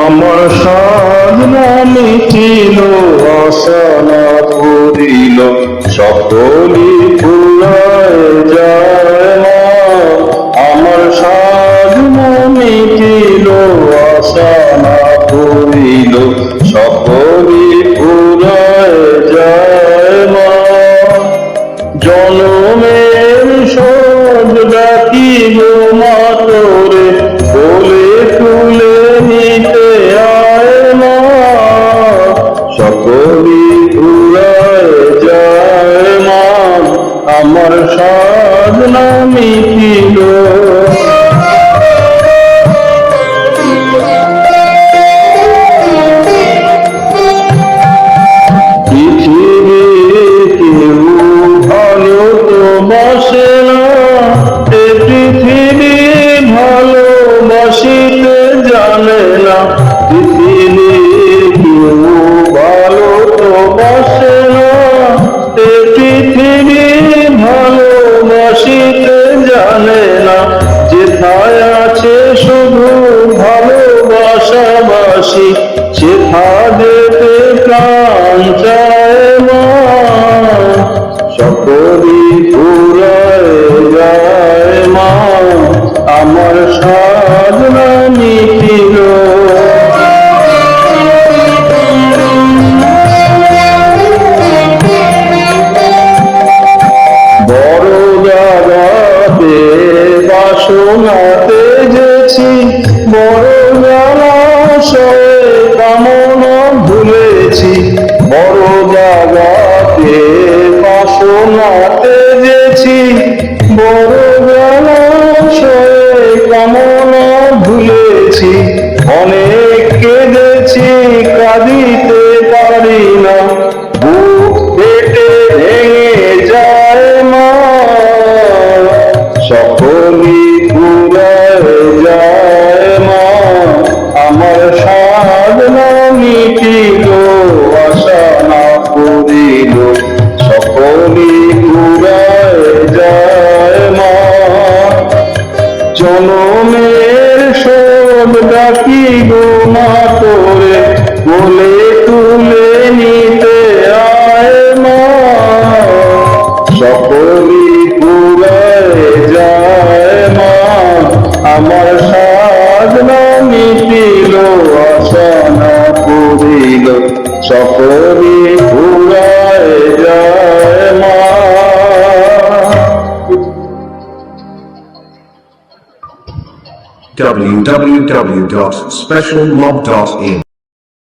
আমার সাধনা মিটিল, আশা না করিল, সকলি ফুরায় যায় না। আমার সাধনা মিটিল, আশা না করিল, সকলি ফুরায় যায় না। জনমের শোধ ডাকিব মা তোরে, বলে তুলে নিতে আয় না। সকলি ফুরায় যায় মা, আমার সাধনা মিটিল। পৃথিবী ভালোবাসিতে জানে না, পৃথিবী কেউ ভালো তো বাসে না। পৃথিবী ভালোবাসিতে জানে না, যেথায় আছে শুধু ভালোবাসাবাসি, সেথা যেতে প্রাণ চায় মা। সকলি ফুরায় যায় মা, আমার সাধনা মিটিল। বড় জাগাতে বাসনাতে যেছি, বড় জলাশয়ে কামনা ভুলেছি। বড় জাগাতে বাসনাতে যেছি, বড় জলাশয়ে কামনা ভুলেছি। অনেক কেঁদেছি, কাঁদিতে পারি না, বুক ফেটে ভেঙে যায় মা। সকলি ফুরায় যায় মা, আমার সাধনা মিটিল, আশা না করিল, সকলি ফুরায় যায় মা। জনমের শোধ ডাকিব মা তোরে, বলে তুলে নিতে আয় মা। সকলি ফুরায় যায় মা, আমার সাধনা মিটিল, আশা না করিল, সকলি ফুরায় যায় মা। www.specialmob.in